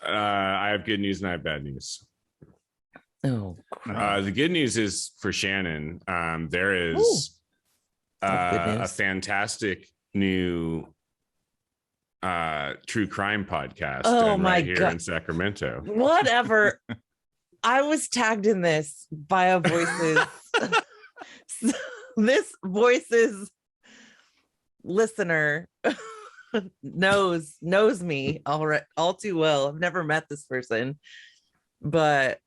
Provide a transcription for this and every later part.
I have good news and I have bad news. Oh, crap. The good news is for Shannon. There is a fantastic new true crime podcast right here in Sacramento. Whatever. I was tagged in this by a Voices. This Voices listener knows me all too well. I've never met this person, but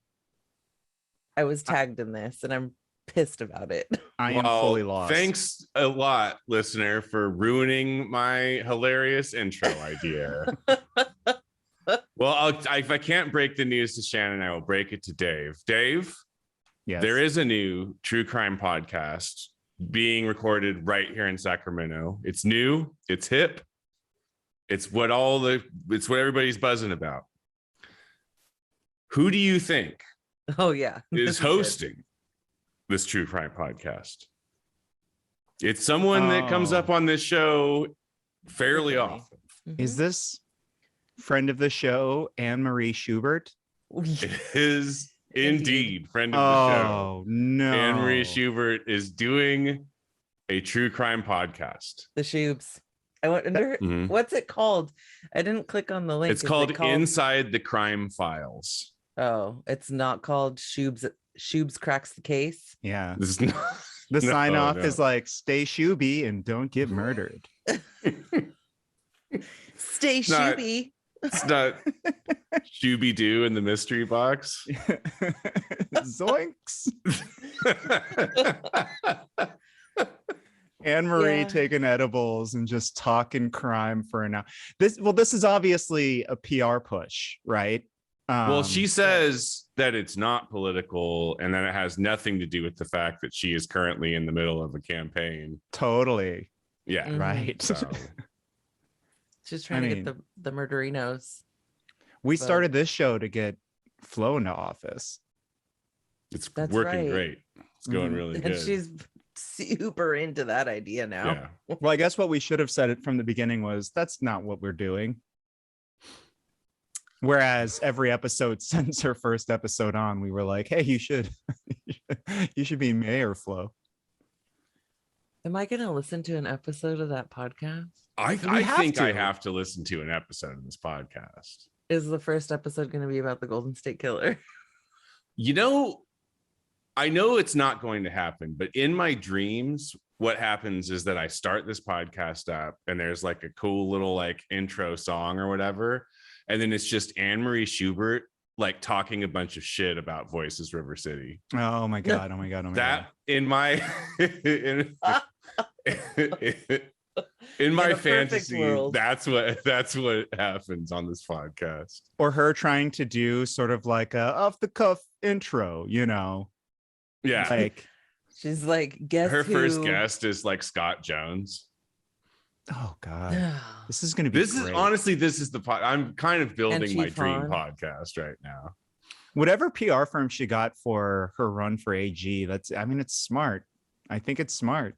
I was tagged in this and I'm pissed about it. I am fully lost. Thanks a lot, listener, for ruining my hilarious intro idea. Well, if I can't break the news to Shannon, I will break it to Dave. Dave, yes. There is a new true crime podcast being recorded right here in Sacramento. It's new, it's hip, it's what everybody's buzzing about. Who do you think is hosting this true crime podcast? It's someone that comes up on this show fairly often. Is this friend of the show, Anne-Marie Schubert? It is indeed friend of the show. Oh, no. Anne-Marie Schubert is doing a true crime podcast. The Shubes. I wonder, what's it called? I didn't click on the link. It's called Inside the Crime Files. Oh, it's not called Shubes Cracks the Case? Yeah. This is not, the sign off is like, stay shooby and don't get murdered. Stay shooby. It's not Shooby-Doo in the mystery box. Zoinks. Anne-Marie taking edibles and just talking crime for an hour. This is obviously a PR push, right? Well, she says that it's not political and that it has nothing to do with the fact that she is currently in the middle of a campaign. Totally. Yeah. Right. So. She's trying to get the murderinos. We started this show to get Flo into office. It's working great. It's going really good. And she's super into that idea now. Yeah. Well, I guess what we should have said from the beginning was that's not what we're doing. Whereas every episode since her first episode on, we were like, hey, you should be mayor, Flo. Am I going to listen to an episode of that podcast? I think I have to listen to an episode of this podcast. Is the first episode going to be about the Golden State Killer? You know, I know it's not going to happen, but in my dreams, what happens is that I start this podcast up and there's like a cool little like intro song or whatever. And then it's just Anne-Marie Schubert like talking a bunch of shit about Voices River City. Oh my God. Oh my God. Oh my God. In my in my fantasy world, that's what happens on this podcast. Or her trying to do sort of like a off the cuff intro, you know. Yeah. Like she's like, guess her who? First guest is like Scott Jones. Oh God. This is gonna be honestly, this is the I'm kind of building my dream podcast right now. Whatever PR firm she got for her run for AG, it's smart. I think it's smart.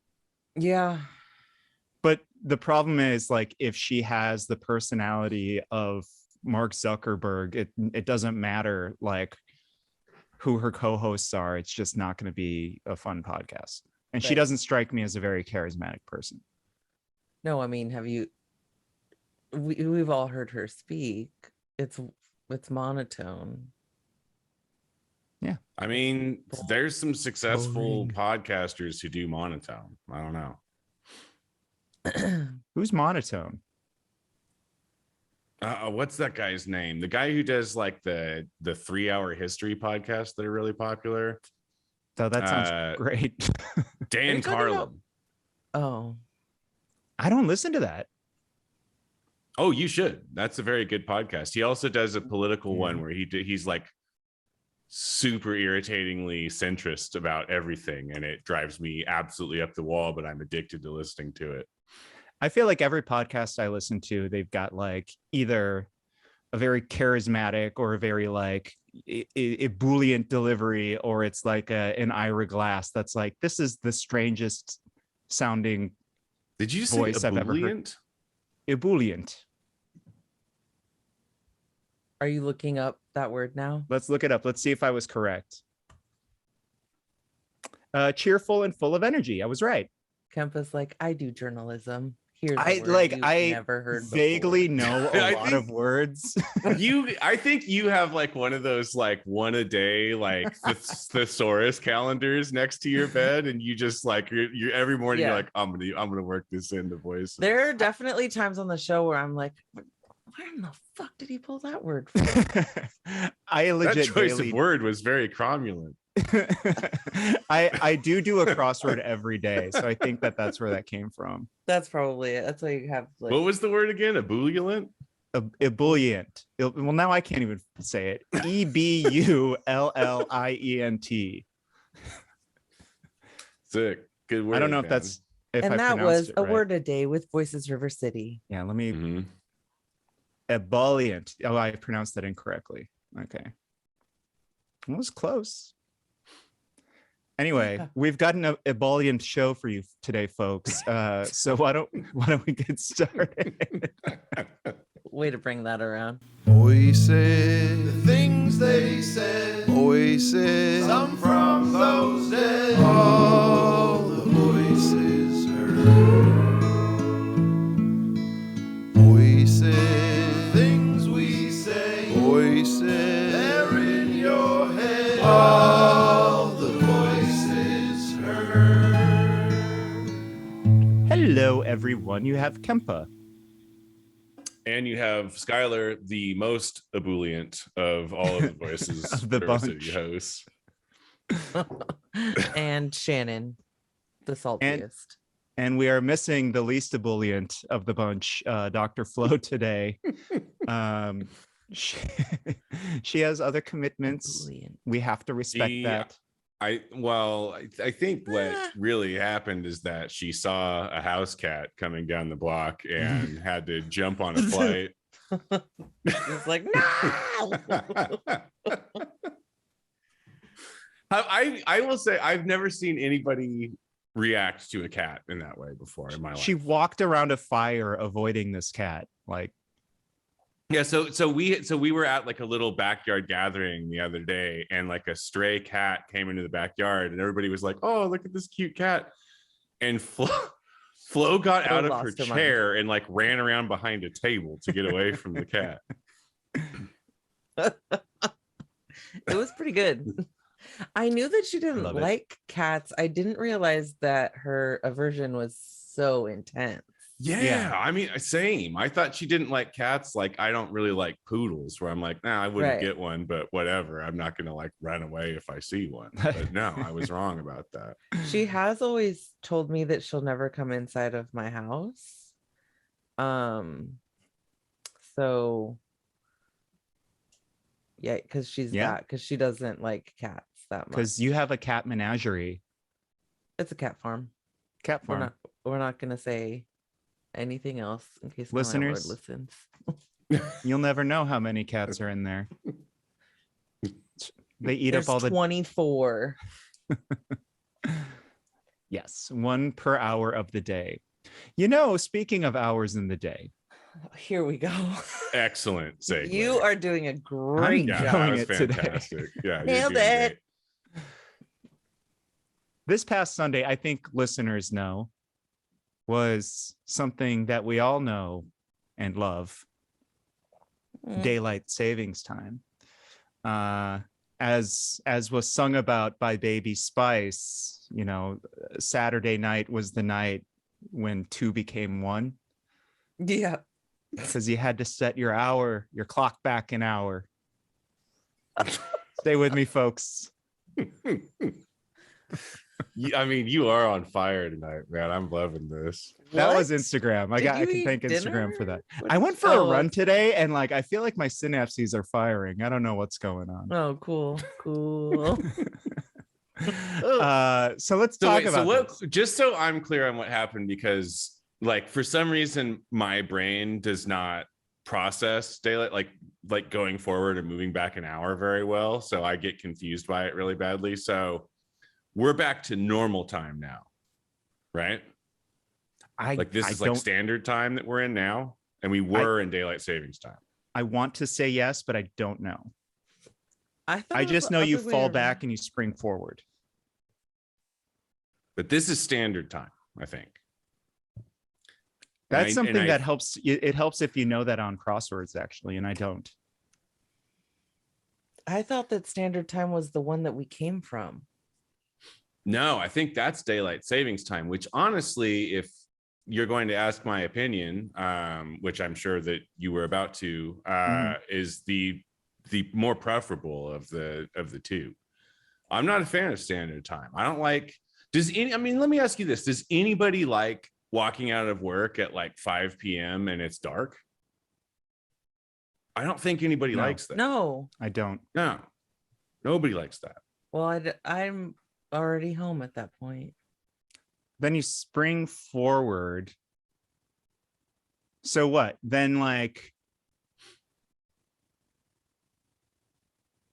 Yeah. But the problem is, like, if she has the personality of Mark Zuckerberg, it doesn't matter like who her co-hosts are. It's just not going to be a fun podcast. And she doesn't strike me as a very charismatic person. No, I mean, we've all heard her speak. It's monotone. Yeah. I mean, there's some successful podcasters who do monotone. I don't know. Who's monotone? What's that guy's name? The guy who does like the 3-hour history podcast that are really popular. So that sounds great. Dan Carlin. Oh, I don't listen to that. Oh, you should. That's a very good podcast. He also does a political one where he's like super irritatingly centrist about everything, and it drives me absolutely up the wall, but I'm addicted to listening to it. I feel like every podcast I listen to, they've got like either a very charismatic or a very like ebullient delivery, or it's like an Ira Glass that's like, this is the strangest sounding Did you say voice I've ever heard. Ebullient. Are you looking up that word now? Let's look it up. Let's see if I was correct. Cheerful and full of energy. I was right. Kempa's like, I do journalism. Here's a I word like you've I never heard vaguely before. know a lot of words. I think you have like one of those like one a day like thesaurus calendars next to your bed, and you just like you're every morning you're like, I'm gonna work this into voices. There are definitely times on the show where I'm like, where in the fuck did he pull that word from? That choice of word was very cromulent. I do a crossword every day, so I think that's where that came from. That's probably it. That's why you have like, what was the word again? Ebullient? Ebullient. Well, now I can't even say it. EBULLIENT. Sick. Good word. I don't know if that's and I that was it a right. word a day with Voices River City. Yeah, let me ebullient. Oh, I pronounced that incorrectly. Okay. It was close. Anyway, we've got an ebullient show for you today, folks. So why don't we get started? Way to bring that around. Voices, the things they said. Voices, some from those dead. All the voices heard. Voices, things we say. Voices, they're in your head. All the voices heard. Hello, everyone. You have Kempa. And you have Skylar, the most ebullient of all of the voices of the River bunch. City hosts. And Shannon, the saltiest. And we are missing the least ebullient of the bunch, Dr. Flo, today. She has other commitments. Ebullient. We have to respect that. I think what really happened is that she saw a house cat coming down the block and had to jump on a flight. It's like, no. I will say I've never seen anybody react to a cat in that way before in my life. She walked around a fire avoiding this cat. Like, yeah, so we were at like a little backyard gathering the other day, and like a stray cat came into the backyard, and everybody was like, "Oh, look at this cute cat!" And Flo got out of her chair and like ran around behind a table to get away from the cat. It was pretty good. I knew that she didn't like cats. I didn't realize that her aversion was so intense. Yeah, I mean, same. I thought she didn't like cats. Like, I don't really like poodles, where I'm like, nah, I wouldn't get one, but whatever. I'm not going to like run away if I see one. But no, I was wrong about that. She has always told me that she'll never come inside of my house. So yeah, because she doesn't like cats that much. Because you have a cat menagerie. It's a cat farm. Cat farm. We're not gonna say anything else in case listeners listens. You'll never know how many cats are in there. They eat up all the 24. Yes, 1 per hour of the day. You know, speaking of hours in the day, here we go. Excellent segue. You are doing a great job. That was fantastic. Yeah, nailed it. This past Sunday, I think listeners know, was something that we all know and love. Daylight savings time. As was sung about by Baby Spice, you know, Saturday night was the night when 2 became 1. Yeah. Because you had to set your clock back an hour. Stay with me, folks. I mean, you are on fire tonight, man. I'm loving this. That was Instagram. I can thank Instagram for that. I went for a run today, and like I feel like my synapses are firing. I don't know what's going on. Oh, cool. So let's talk about this. Just so I'm clear on what happened, because like for some reason my brain does not process daylight like going forward and moving back an hour very well, so I get confused by it really badly. So we're back to normal time now, right? This is like standard time that we're in now, and we were in daylight savings time. I want to say yes, but I don't know. I just know you fall back and you spring forward. But this is standard time, I think. That's something that helps. It helps if you know that on crosswords, actually, and I don't. I thought that standard time was the one that we came from. No, I think that's daylight savings time, which honestly, if you're going to ask my opinion, which I'm sure that you were about to, is the more preferable of the two. I'm not a fan of standard time. I don't like, let me ask you this. Does anybody like walking out of work at like 5 p.m. and it's dark? I don't think anybody likes that. No, I don't. No, nobody likes that. Well, I'm already home at that point. Then you spring forward. So what? Then like,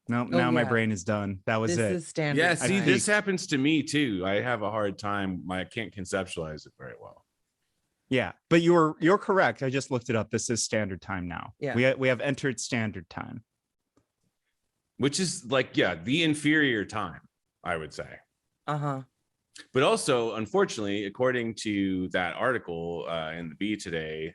no, now my brain is done. That was this it. Is standard. Yeah, see, time. this happens to me too. I have a hard time. I can't conceptualize it very well. Yeah, but you're correct. I just looked it up. This is standard time now. Yeah, we have entered standard time, which is like, the inferior time, I would say. But also, unfortunately, according to that article in the Bee today,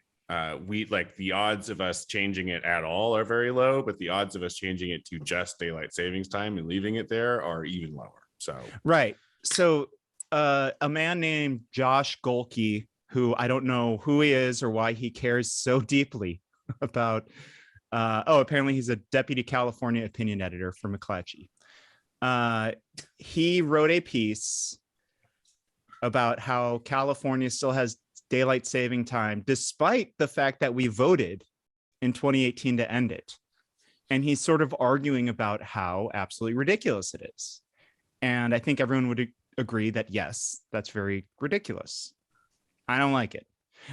we like the odds of us changing it at all are very low, but the odds of us changing it to just daylight savings time and leaving it there are even lower. So right. So a man named Josh Golke, who I don't know who he is or why he cares so deeply about. Apparently he's a deputy California opinion editor for McClatchy. He wrote a piece about how California still has daylight saving time, despite the fact that we voted in 2018 to end it. And he's sort of arguing about how absolutely ridiculous it is. And I think everyone would agree that, yes, that's very ridiculous. I don't like it.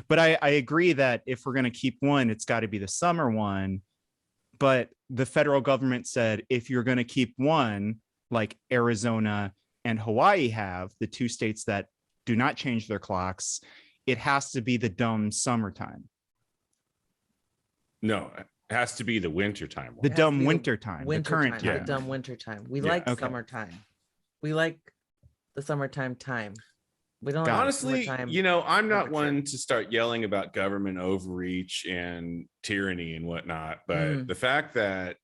But I agree that if we're going to keep one, it's got to be the summer one. But the federal government said, if you're going to keep one, like Arizona and Hawaii have, the two states that do not change their clocks, it has to be the dumb summertime. No, it has to be the winter time. The dumb winter time. The current time. The dumb winter time. We like summertime. We like the summertime time. We don't honestly, I'm not one to start yelling about government overreach and tyranny and whatnot, but the fact that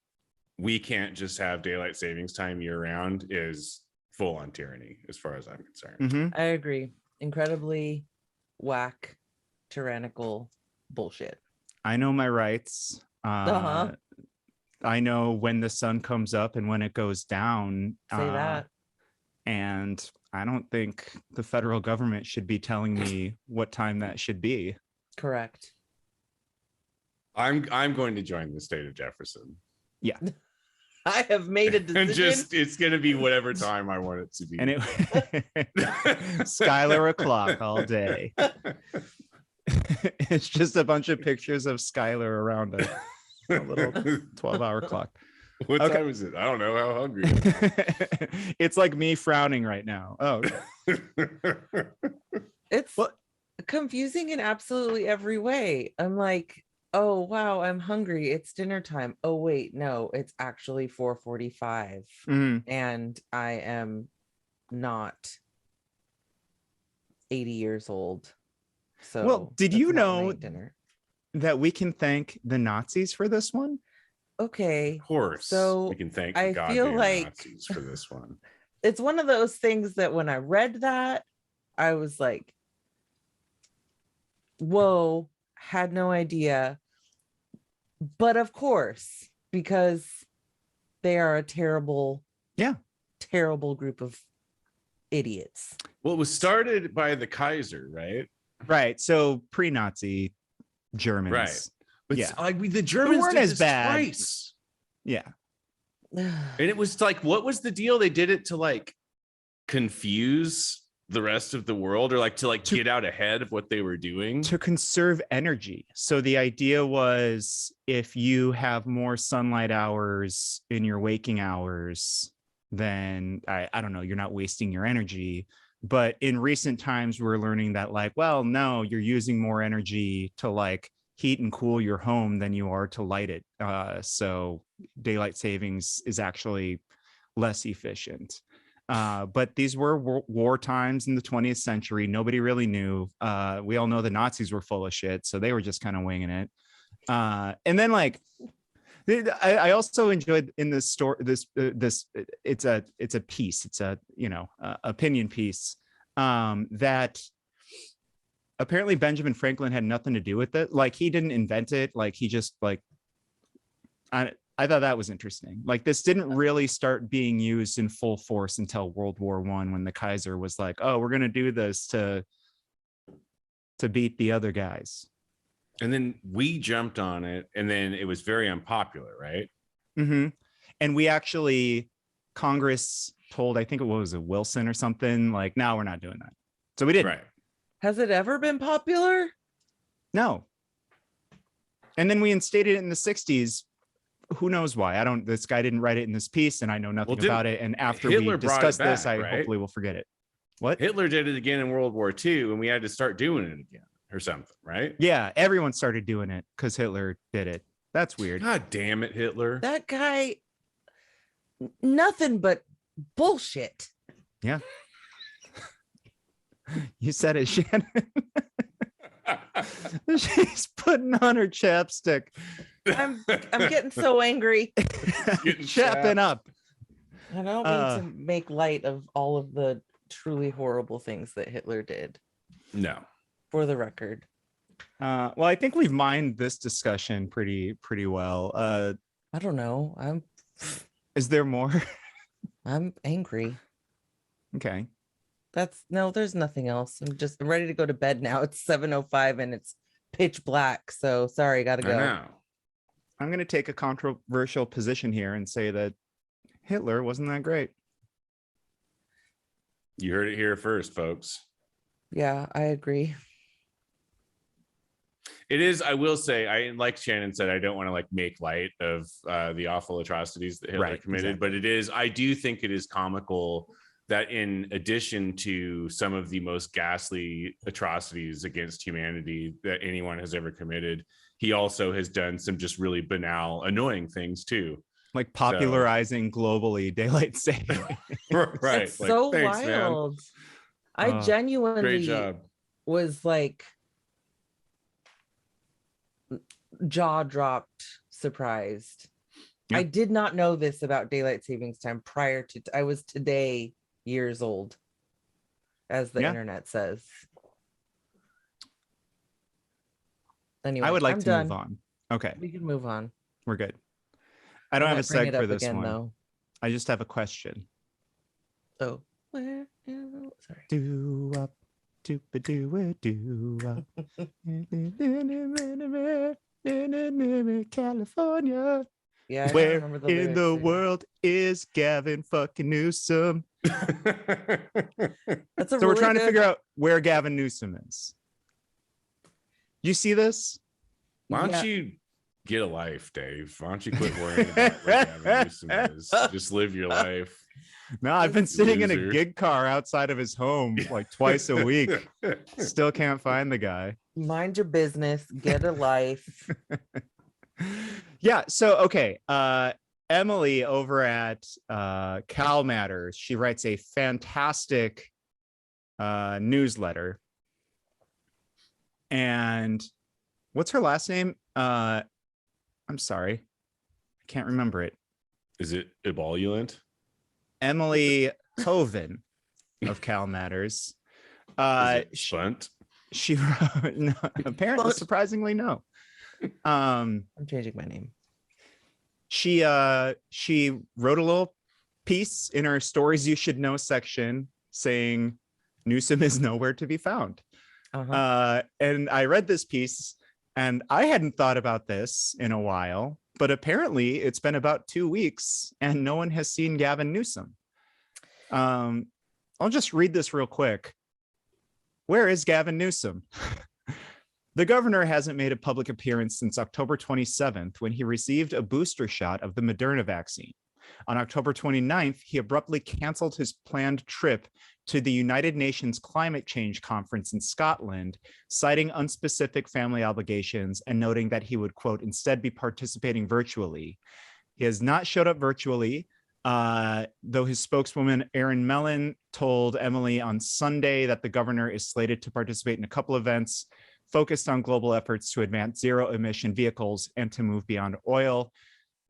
we can't just have daylight savings time year round is full on tyranny as far as I'm concerned. I agree. Incredibly whack, tyrannical bullshit. I know my rights. I know when the sun comes up and when it goes down. Say that. And I don't think the federal government should be telling me what time that should be. Correct. I'm going to join the state of Jefferson. Yeah. I have made a decision. And it's going to be whatever time I want it to be. And it Skylar o'clock all day. It's just a bunch of pictures of Skylar around a little 12-hour clock. What time is it? I don't know. How hungry. It's like me frowning right now. Oh, it's confusing in absolutely every way. I'm like, oh wow, I'm hungry. It's dinner time. Oh wait, no, it's actually 4:45, and I am not 80 years old. So, well, did you know that we can thank the Nazis for this one? Okay, of course. So we can thank I feel like Nazis for this one. It's one of those things that when I read that, I was like, whoa, had no idea. But of course, because they are a terrible group of idiots. Well, it was started by the Kaiser, right? Right. So pre-Nazi Germans. Right. But the Germans weren't did as this bad. Twice. Yeah. And it was like, what was the deal? They did it to like confuse the rest of the world, or like to get out ahead of what they were doing, to conserve energy. So the idea was, if you have more sunlight hours in your waking hours, then I don't know, you're not wasting your energy. But in recent times, we're learning that no, you're using more energy to heat and cool your home than you are to light it. So daylight savings is actually less efficient. But these were war times in the 20th century. Nobody really knew. We all know the Nazis were full of shit, so they were just kind of winging it. And then like, I also enjoyed in this story, it's a piece, it's a, opinion piece, that apparently Benjamin Franklin had nothing to do with it. Like, he didn't invent it. Like, he just like, I thought that was interesting. Like, this didn't really start being used in full force until World War I, when the Kaiser was like, oh, we're going to do this to beat the other guys. And then we jumped on it, and then it was very unpopular, right? Mm-hmm. And we actually, Congress told, I think it was a Wilson or something, like, no, we're not doing that. So we didn't. Right. Has it ever been popular? No. And then we instated it in the 60s. Who knows why? This guy didn't write it in this piece, and I know nothing about it. And after Hitler we discuss this, back, I right? hopefully will forget it. What? Hitler did it again in World War II, and we had to start doing it again or something, right? Yeah, everyone started doing it because Hitler did it. That's weird. God damn it, Hitler. That guy, nothing but bullshit. Yeah. You said it, Shannon. She's putting on her chapstick. I'm getting so angry. Chapping up. I don't mean to make light of all of the truly horrible things that Hitler did. No. For the record. Well, I think we've mined this discussion pretty well. I don't know. Is there more? I'm angry. Okay. There's nothing else. I'm ready to go to bed now. It's 7:05 and it's pitch black. So sorry, gotta go. I know. I'm going to take a controversial position here and say that Hitler wasn't that great. You heard it here first, folks. Yeah, I agree. It is, I will say, like Shannon said, I don't want to like make light of the awful atrocities that Hitler committed, exactly. But it is, I do think it is comical that in addition to some of the most ghastly atrocities against humanity that anyone has ever committed, he also has done some just really banal, annoying things too. Like popularizing globally daylight saving. Right. It's like, so thanks, wild. Man. I genuinely was like jaw dropped, surprised. Yep. I did not know this about daylight savings time prior to, I was today years old, as the internet says. Anyway, I would like to move on. Okay. We can move on. We're good. I don't have a seg for this one. Though. I just have a question. Oh, where? Sorry. Do up, do up. California. Yeah. Where in the world is Gavin fucking Newsom? So we're trying to figure out where Gavin Newsom is. You see this? Why don't you get a life, Dave? Why don't you quit worrying about where Gavin Newsom is? Just live your life. No, I've been sitting in a gig car outside of his home like twice a week. Still can't find the guy. Mind your business. Get a life. Yeah. So, okay. Emily over at Cal Matters, she writes a fantastic newsletter. And what's her last name? I'm sorry. I can't remember it. Is it ebullient? Emily Hoven of Cal Matters. Shunt? She wrote, no, apparently, surprisingly, no. I'm changing my name. She wrote a little piece in her stories you should know section saying Newsom is nowhere to be found. And I read this piece and I hadn't thought about this in a while, but apparently it's been about 2 weeks and no one has seen Gavin Newsom. I'll just read this real quick. Where is Gavin Newsom? The governor hasn't made a public appearance since October 27th, when he received a booster shot of the Moderna vaccine. On October 29th, he abruptly canceled his planned trip to the United Nations Climate Change Conference in Scotland, citing unspecific family obligations and noting that he would, quote, instead be participating virtually. He has not showed up virtually, though his spokeswoman, Erin Mellon, told Emily on Sunday that the governor is slated to participate in a couple events focused on global efforts to advance zero-emission vehicles and to move beyond oil.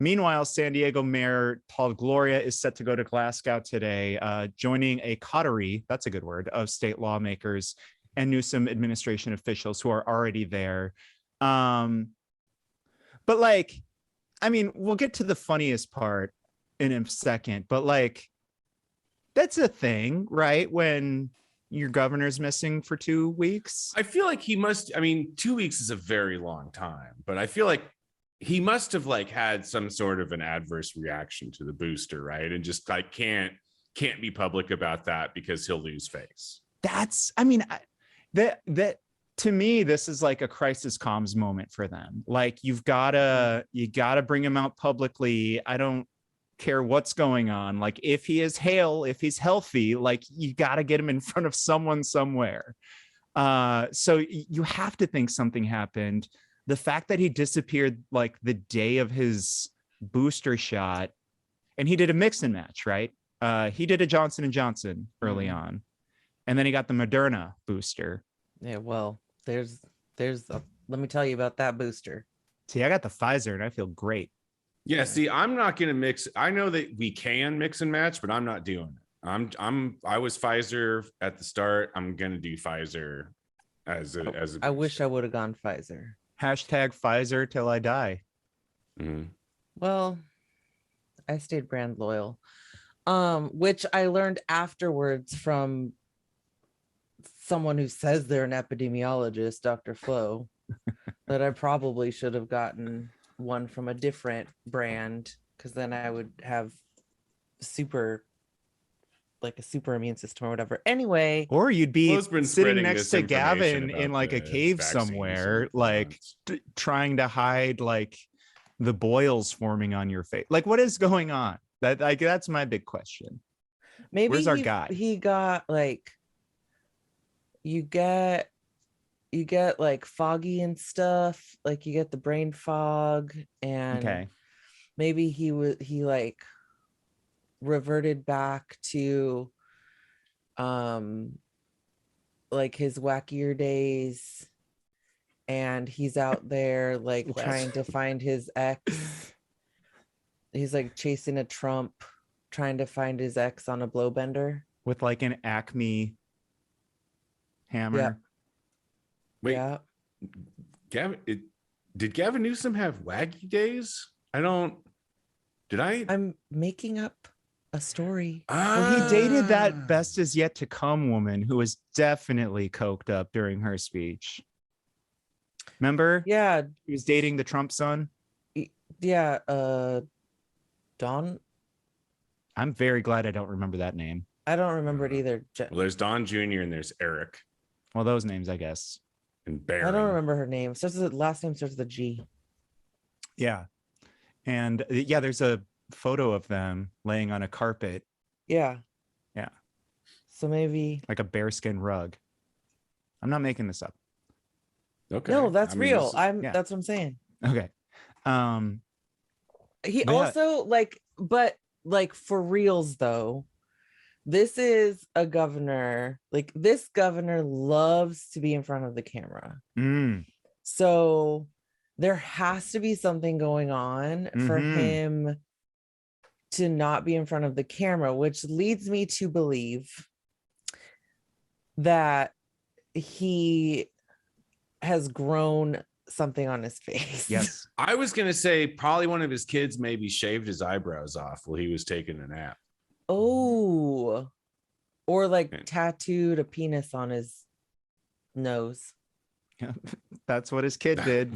Meanwhile, San Diego Mayor Paul Gloria is set to go to Glasgow today, joining a coterie, that's a good word, of state lawmakers and Newsom administration officials who are already there. But like, I mean, we'll get to the funniest part in a second, but like, that's a thing, right? When your governor's missing for 2 weeks. I feel like he must, I mean, 2 weeks is a very long time, but I feel like he must have like had some sort of an adverse reaction to the booster, right? And just like can't be public about that because he'll lose face. That's, I mean, that to me, this is like a crisis comms moment for them. Like you gotta bring him out publicly. I don't care what's going on. Like if he is hale, if he's healthy, like you gotta get him in front of someone somewhere. So you have to think something happened. The fact that he disappeared like the day of his booster shot, and he did a mix and match, right? He did a Johnson & Johnson early on, and then he got the Moderna booster. Yeah, well, there's let me tell you about that booster. See, I got the Pfizer and I feel great. Yeah, see, I'm not gonna mix. I know that we can mix and match, but I'm not doing it. I was Pfizer at the start. I'm gonna do Pfizer as a I wish I would have gone Pfizer. Hashtag Pfizer till I die. Mm-hmm. Well, I stayed brand loyal, which I learned afterwards from someone who says they're an epidemiologist, Dr. Flo, that I probably should have gotten one from a different brand, because then I would have a super immune system or whatever. Anyway, or you'd be sitting sitting next to Gavin in like a cave somewhere, like trying to hide like the boils forming on your face. Like, what is going on? That's my big question. Maybe where's our guy? He got like, you get like foggy and stuff, like you get the brain fog, and maybe he like reverted back to like his wackier days, and he's out there like trying to find his ex. He's like chasing a Trump, trying to find his ex on a blowbender with like an Acme hammer. Yeah. Wait, yeah. Did Gavin Newsom have waggy days? I'm making up a story. Well, he dated that best is yet to come woman who was definitely coked up during her speech. Remember? Yeah. He was dating the Trump son. Yeah. Don. I'm very glad I don't remember that name. I don't remember it either. Well, there's Don Jr. and there's Eric. Well, those names, I guess. And Baron. I don't remember her name. Last name starts with a G. Yeah. And yeah, there's a photo of them laying on a carpet. Yeah. Yeah. So maybe like a bearskin rug. I'm not making this up. Okay. No, that's real. That's what I'm saying. Okay. He also but for reals though, this is a governor, like this governor loves to be in front of the camera. So there has to be something going on for him to not be in front of the camera, which leads me to believe that he has grown something on his face. Yes. I was going to say probably one of his kids maybe shaved his eyebrows off while he was taking a nap. Oh, or like tattooed a penis on his nose. Yeah, that's what his kid did.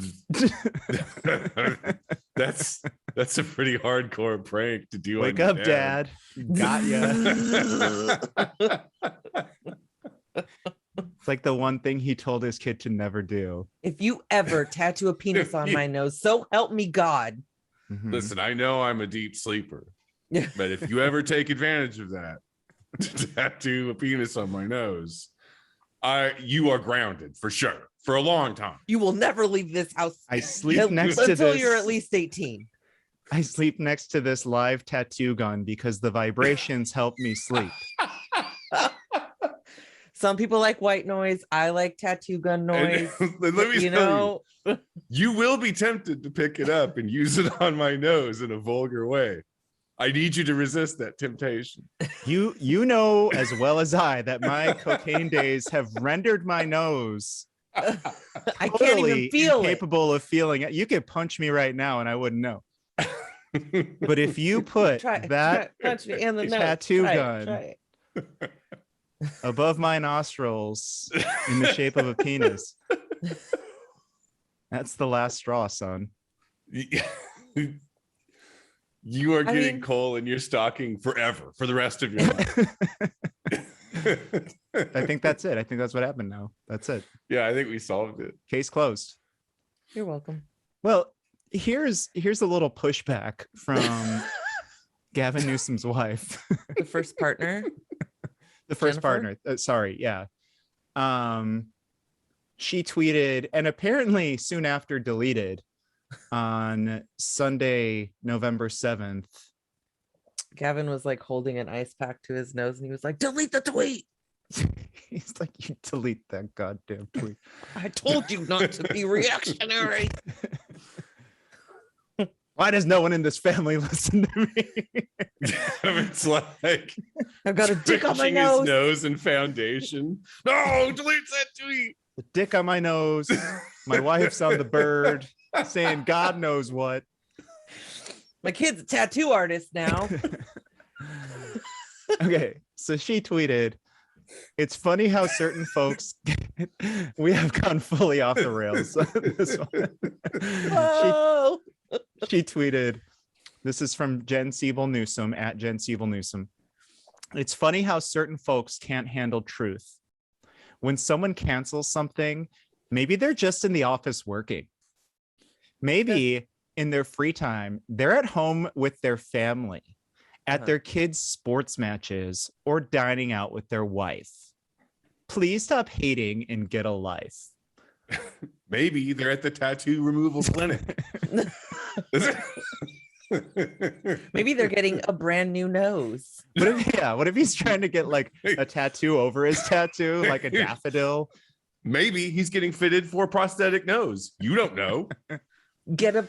That's a pretty hardcore prank to do. Wake up, Dad. Got ya. It's like the one thing he told his kid to never do. If you ever tattoo a penis on my nose, so help me God. Listen, I know I'm a deep sleeper. But if you ever take advantage of that to tattoo a penis on my nose, you are grounded for sure for a long time. You will never leave this house. I sleep next to this until you're at least 18. I sleep next to this live tattoo gun because the vibrations help me sleep. Some people like white noise. I like tattoo gun noise. Let me tell you, you will be tempted to pick it up and use it on my nose in a vulgar way. I need you to resist that temptation. You know as well as I that my cocaine days have rendered my nose I can't even feel incapable of feeling it. You could punch me right now and I wouldn't know. But if you put that punch me in the tattoo nose. gun above my nostrils in the shape of a penis, that's the last straw, son. You are getting coal in your stocking forever, for the rest of your life. I think that's it. I think that's what happened now. That's it. Yeah, I think we solved it. Case closed. You're welcome. Well, here's a little pushback from Gavin Newsom's wife. The first partner. The first Jennifer? partner. Sorry, yeah. She tweeted and apparently soon after deleted on Sunday, November 7th. Gavin was like holding an ice pack to his nose and he was like, delete the tweet. He's like, you delete that goddamn tweet. I told you not to be reactionary. Why does no one in this family listen to me? It's like I've got a dick on my his nose. nose and foundation. No, delete that tweet. The dick on my nose. My wife's on the bird saying God knows what. My kid's a tattoo artist now. Okay, so she tweeted, it's funny how certain folks we have gone fully off the rails. This one. Oh. She tweeted, this is from Jen Siebel Newsom at Jen Siebel Newsom. It's funny how certain folks can't handle truth. When someone cancels something, maybe they're just in the office working. Maybe in their free time, they're at home with their family, at their kids' sports matches, or dining out with their wife. Please stop hating and get a life. Maybe they're at the tattoo removal clinic. Maybe they're getting a brand new nose. What if he's trying to get like a tattoo over his tattoo, like a daffodil? Maybe he's getting fitted for a prosthetic nose. You don't know. Get a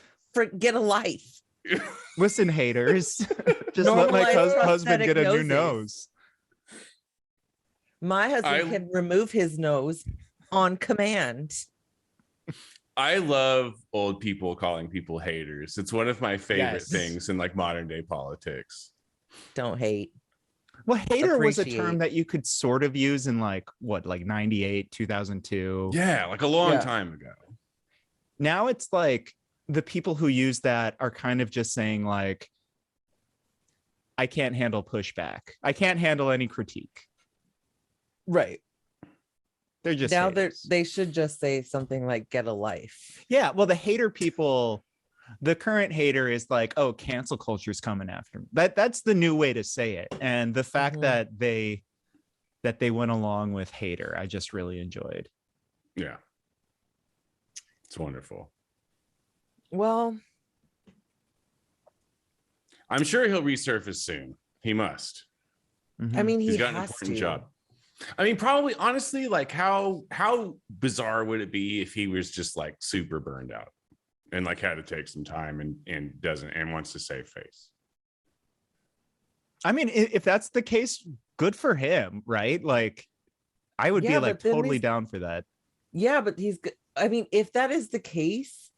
life. Listen, haters, just let my husband get a new nose. My husband can remove his nose on command. I love old people calling people haters. It's one of my favorite things in like modern day politics. Don't hate. Well, hater was a term that you could sort of use in like 98, 2002. Yeah, like a long time ago. Now it's like the people who use that are kind of just saying like, I can't handle pushback. I can't handle any critique. Right. They're just now haters. They should just say something like get a life. Yeah, well, the hater people, the current hater is like, oh, cancel culture is coming after me. That's the new way to say it. And the fact that they went along with hater, I just really enjoyed. Yeah. It's wonderful. Well, I'm sure he'll resurface soon. He must. Mm-hmm. I mean, He's got an important job. I mean, probably, honestly, like how bizarre would it be if he was just like super burned out and like had to take some time and doesn't and wants to save face? I mean, if that's the case, good for him, right? Like, I would be like totally down for that. Yeah, but I mean, if that is the case,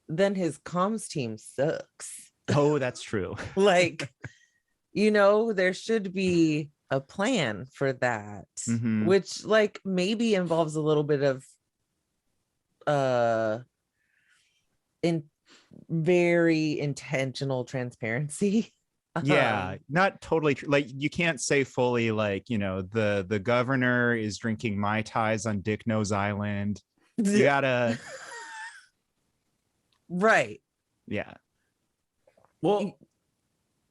then his comms team sucks. Oh, that's true. Like, there should be a plan for that, which like maybe involves a little bit of very intentional transparency. Yeah, not totally true. Like you can't say fully like, the governor is drinking Mai Tais on Dick Nose Island. You gotta right. Yeah. Well,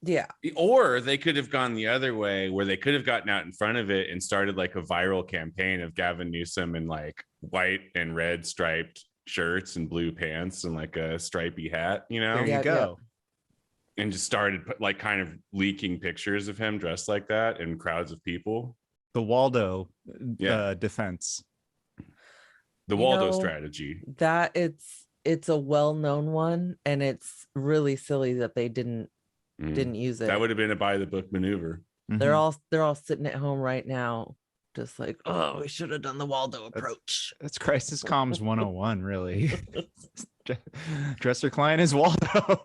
Yeah. Or they could have gone the other way, where they could have gotten out in front of it and started like a viral campaign of Gavin Newsom in like white and red striped shirts and blue pants and like a stripy hat, you know? There you go. And just started like kind of leaking pictures of him dressed like that in crowds of people. The Waldo defense. The Waldo strategy. That it's a well-known one, and it's really silly that they didn't use it. That would have been a by the book maneuver. They're all sitting at home right now, just like, oh, we should have done the Waldo approach. That's Crisis Comms 101, really. Dress your client as Waldo.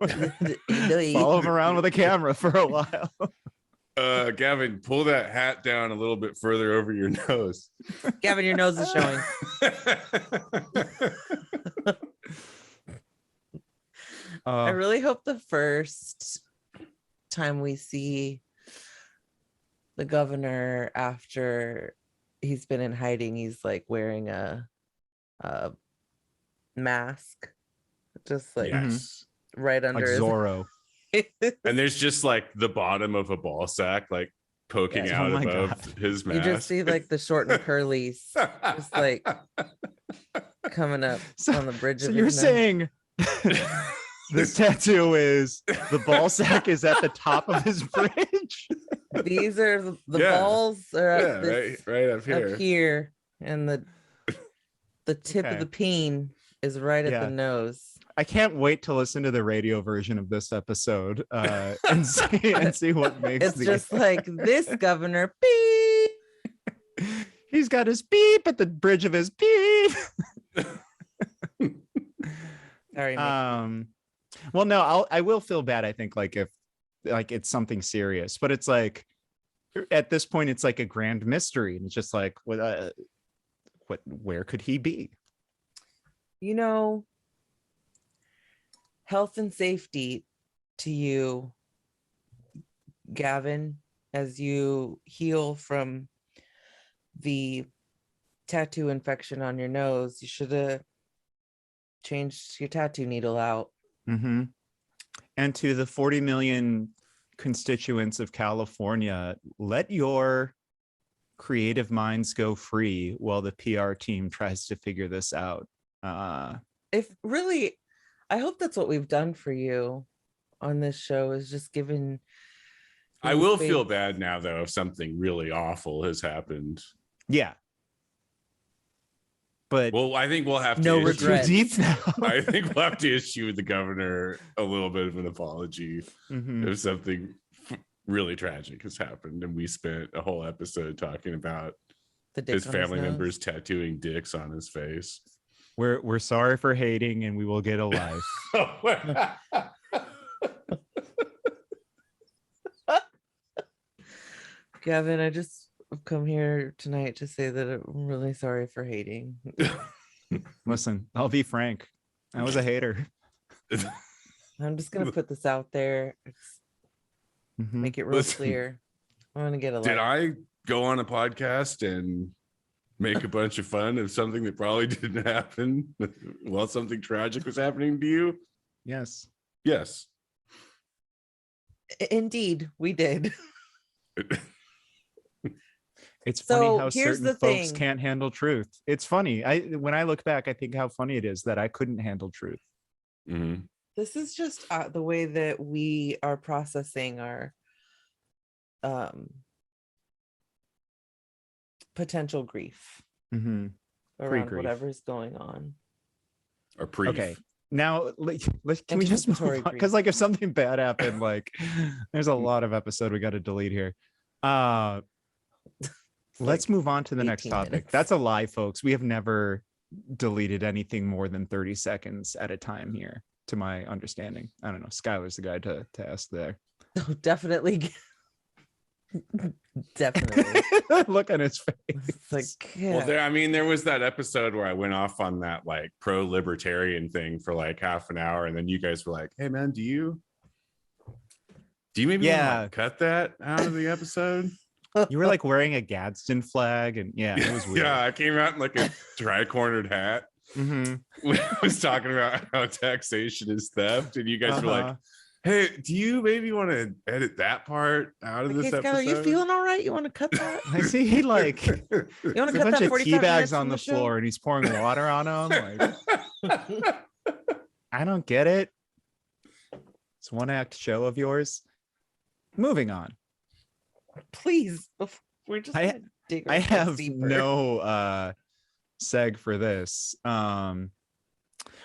Follow him around with a camera for a while. Gavin, pull that hat down a little bit further over your nose. Gavin, your nose is showing. I really hope the first time we see the governor after he's been in hiding, he's like wearing a mask, just like right under like Zorro. And there's just like the bottom of a ball sack like poking out above his mask. You just see like the short and curlies just like coming up on the bridge of his you're saying this tattoo is the ball sack is at the top of his bridge? These are the balls are up right up here, and the tip of the peen is right at the nose. I can't wait to listen to the radio version of this episode and see what makes it's just like this governor beep. He's got his beep at the bridge of his beep. Sorry. Well, no, I will feel bad. I think like if like it's something serious, but it's like at this point it's like a grand mystery, and it's just like where could he be? You know, health and safety to you, Gavin, as you heal from the tattoo infection on your nose. You should have changed your tattoo needle out. Mm-hmm. And to the 40 million constituents of California, let your creative minds go free while the PR team tries to figure this out. If really, I hope that's what we've done for you on this show, is just given. I will feel bad now, though, if something really awful has happened. Yeah. But well, I think we'll have no to regrets. Deep now. I think we'll have to issue the governor a little bit of an apology if something really tragic has happened, and we spent a whole episode talking about his family members tattooing dicks on his face. We're sorry for hating, and we will get a life. Gavin, I just come here tonight to say that I'm really sorry for hating. Listen, I'll be frank. I was a hater. I'm just gonna put this out there. Make it real clear. I'm gonna get a. Did I go on a podcast and make a bunch of fun of something that probably didn't happen while something tragic was happening to you? Yes. Yes. Indeed, we did. It's funny how certain folks can't handle truth. It's funny. When I look back, I think how funny it is that I couldn't handle truth. Mm-hmm. This is just the way that we are processing our potential grief around whatever's going on. Or pre. Okay. Now, can we just move on? Because like if something bad happened, like there's a lot of episode we got to delete here. Let's move on to the next topic. Minutes. That's a lie, folks. We have never deleted anything more than 30 seconds at a time here, to my understanding. I don't know. Skylar's the guy to ask there. Oh, definitely. Definitely. Look on his face. It's like, yeah. Well, there was that episode where I went off on that like pro-libertarian thing for like half an hour, and then you guys were like, "Hey, man, do you maybe want to cut that out of the episode?" You were like wearing a Gadsden flag, and it was weird. Yeah, I came out in like a tri-cornered hat. We was talking about how taxation is theft, and you guys were like, Hey, do you maybe want to edit that part out of this Okay, Skylar, you episode? feeling all right? You want to cut that? I see he like You want to there's a cut bunch that of 45 tea bags minutes on from the show? floor and he's pouring water on them. Like, I don't get it. It's one act show of yours. Moving on. Please, we're just gonna dig I ourselves have deeper. no seg for this. Well,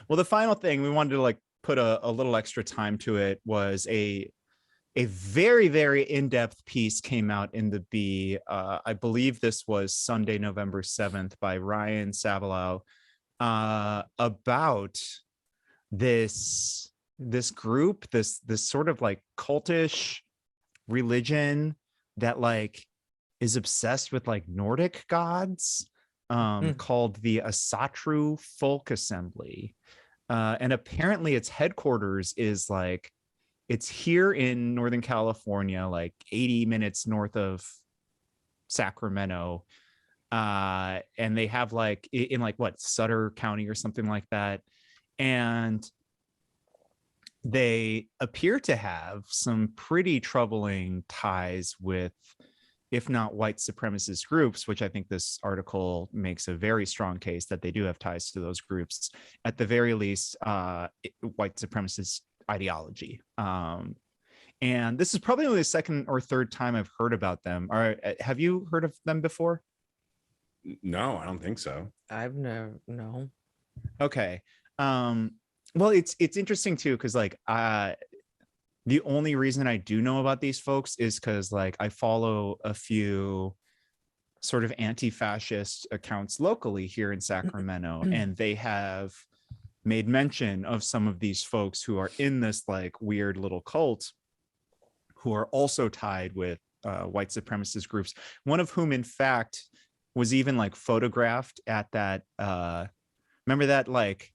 the final thing we wanted to like put a little extra time to it was a very, very in-depth piece came out in the Bee. I believe this was Sunday, November 7th by Ryan Sabelau about this group, this sort of like cultish religion that like is obsessed with like Nordic gods, called the Asatru Folk Assembly. And apparently its headquarters is like, it's here in Northern California, like 80 minutes north of Sacramento. And they have like in like what, Sutter County or something like that. And they appear to have some pretty troubling ties with, if not white supremacist groups, which I think this article makes a very strong case that they do have ties to those groups, at the very least, white supremacist ideology. And this is probably only the second or third time I've heard about them. Have you heard of them before? No, I don't think so. I've never, no. Okay. Well, it's interesting too, because like the only reason I do know about these folks is because like I follow a few sort of anti-fascist accounts locally here in Sacramento, and they have made mention of some of these folks who are in this like weird little cult who are also tied with white supremacist groups, one of whom in fact was even like photographed at that remember that like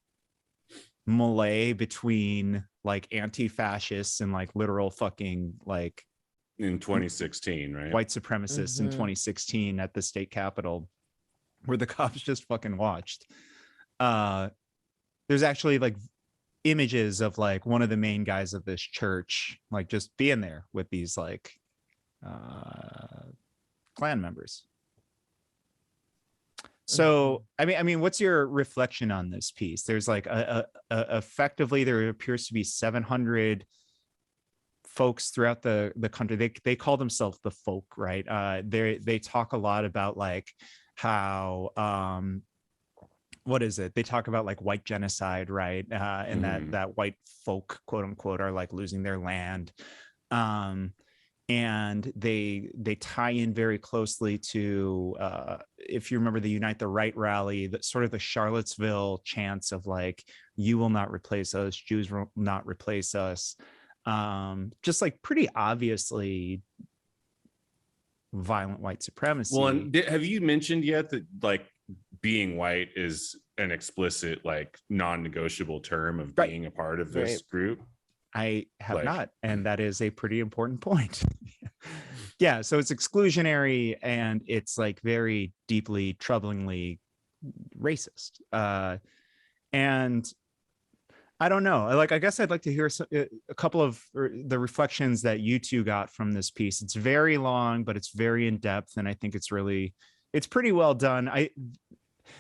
melee between like anti-fascists and like literal fucking like In 2016, right? white supremacists in 2016 at the state capitol, where the cops just fucking watched. There's actually like images of like one of the main guys of this church like just being there with these like Klan members. So I mean what's your reflection on this piece? There's like effectively there appears to be 700 folks throughout the country. They call themselves the folk, right? They talk a lot about like how what is it? They talk about like white genocide, right? And that white folk, quote unquote, are like losing their land. And they tie in very closely to, if you remember the Unite the Right rally, that sort of the Charlottesville chants of like, you will not replace us, Jews will not replace us. Just like pretty obviously violent white supremacy. Well, and have you mentioned yet that like being white is an explicit like non-negotiable term of being a part of this group? I have like, not, and that is a pretty important point. Yeah, so it's exclusionary and it's like very deeply, troublingly racist. And I don't know, like I guess I'd like to hear a couple of the reflections that you two got from this piece. It's very long, but it's very in depth, and I think it's pretty well done.